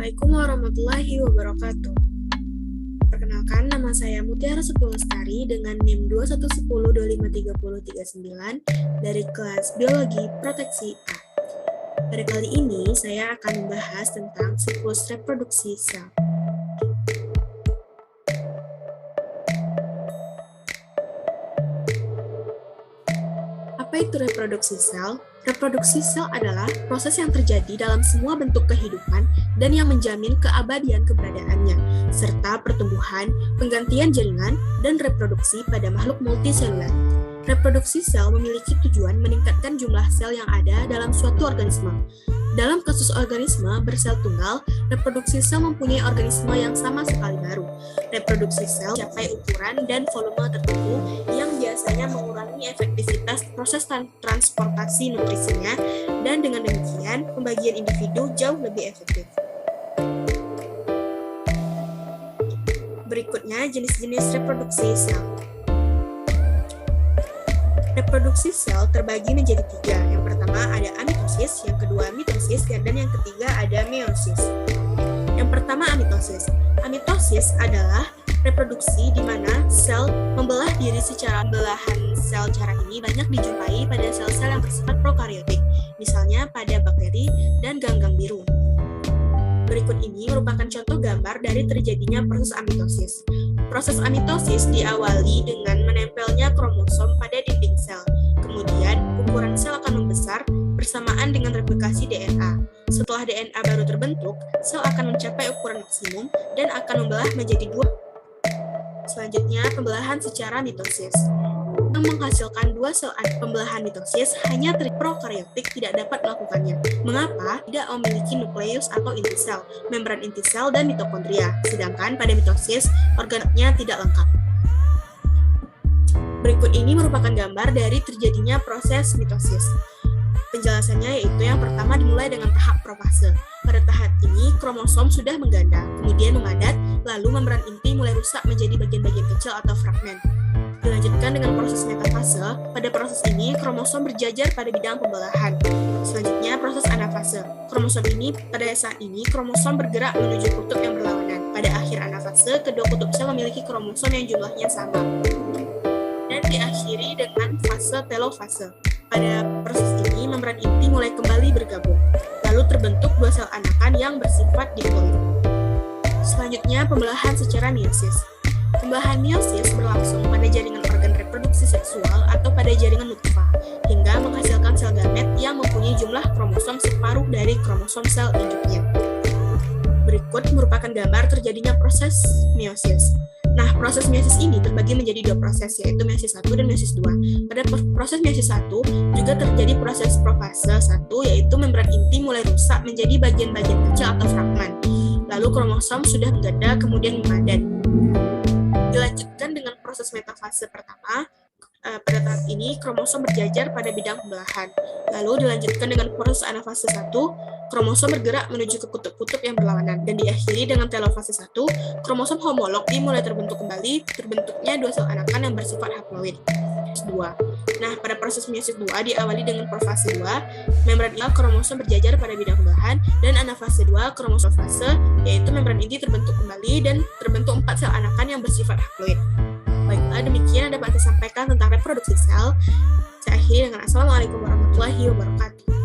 Assalamualaikum warahmatullahi wabarakatuh. Perkenalkan, nama saya Mutiara Sepuluh Lestari dengan NIM 2110253039 dari kelas Biologi Proteksi A. Pada kali ini, saya akan membahas tentang siklus reproduksi sel. Apa itu reproduksi sel? Reproduksi sel adalah proses yang terjadi dalam semua bentuk kehidupan dan yang menjamin keabadian keberadaannya, serta pertumbuhan, penggantian jaringan, dan reproduksi pada makhluk multiseluler. Reproduksi sel memiliki tujuan meningkatkan jumlah sel yang ada dalam suatu organisme. Dalam kasus organisme bersel tunggal, reproduksi sel mempunyai organisme yang sama sekali baru. Reproduksi sel mencapai ukuran dan volume tertentu yang biasanya mengurangi efektivitas proses transportasi nutrisinya, dan dengan demikian pembagian individu jauh lebih efektif. Berikutnya jenis-jenis reproduksi sel. Reproduksi sel terbagi menjadi tiga. Yang pertama ada amitosis, yang kedua mitosis, dan yang ketiga ada meiosis. Yang pertama amitosis. Amitosis adalah reproduksi di mana sel membelah diri secara belahan sel. Cara ini banyak dijumpai pada sel-sel yang bersifat prokariotik, misalnya pada bakteri dan ganggang biru. Berikut ini merupakan contoh gambar dari terjadinya proses amitosis. Proses amitosis diawali dengan menempelnya kromosom pada dinding sel. Kemudian, ukuran sel akan membesar bersamaan dengan replikasi DNA. Setelah DNA baru terbentuk, sel akan mencapai ukuran maksimum dan akan membelah menjadi dua. Selanjutnya, pembelahan secara mitosis. Yang menghasilkan dua sel pembelahan mitosis, hanya prokariotik tidak dapat melakukannya. Mengapa? Tidak memiliki nukleus atau inti sel, membran inti sel, dan mitokondria. Sedangkan pada mitosis, organnya tidak lengkap. Berikut ini merupakan gambar dari terjadinya proses mitosis. Penjelasannya yaitu yang pertama dimulai dengan tahap profase. Pada tahap ini, kromosom sudah mengganda, kemudian memadat, lalu membran inti mulai rusak menjadi bagian-bagian kecil atau fragmen. Dilanjutkan dengan proses metafase. Pada proses ini, kromosom berjajar pada bidang pembelahan. Selanjutnya, proses anafase. Pada saat ini, kromosom bergerak menuju kutub yang berlawanan. Pada akhir anafase, kedua kutub sel memiliki kromosom yang jumlahnya sama. Dan diakhiri dengan fase telofase. Pada proses ini, membran inti mulai kembali bergabung. Lalu terbentuk dua sel anakan yang bersifat diploid. Selanjutnya, pembelahan secara meiosis. Pembelahan meiosis berlangsung pada jaringan organ reproduksi seksual atau pada jaringan nutfah, hingga menghasilkan sel gamet yang mempunyai jumlah kromosom separuh dari kromosom sel induknya. Berikut merupakan gambar terjadinya proses meiosis. Nah, proses meiosis ini terbagi menjadi dua proses, yaitu meiosis 1 dan meiosis 2. Pada proses meiosis 1 juga terjadi proses profase 1, yaitu membran inti mulai rusak menjadi bagian-bagian kecil atau fragmen. Lalu kromosom sudah mengganda kemudian memadat. Dilanjutkan dengan proses metafase pertama. Pada tahap ini, kromosom berjajar pada bidang pembelahan. Lalu dilanjutkan dengan proses anafase 1, kromosom bergerak menuju ke kutub-kutub yang berlawanan. Dan diakhiri dengan telofase 1, kromosom homolog dimulai terbentuk kembali, terbentuknya dua sel anakan yang bersifat haploid. 2. Nah, pada proses meiosis 2 diawali dengan profase 2, membran inti kromosom berjajar pada bidang pembelahan, dan anafase 2, kromosom fase, yaitu membran inti terbentuk kembali dan terbentuk 4 sel anakan yang bersifat haploid. Baiklah, demikian yang dapat saya sampaikan tentang reproduksi sel. Saya akhiri dengan Assalamualaikum warahmatullahi wabarakatuh.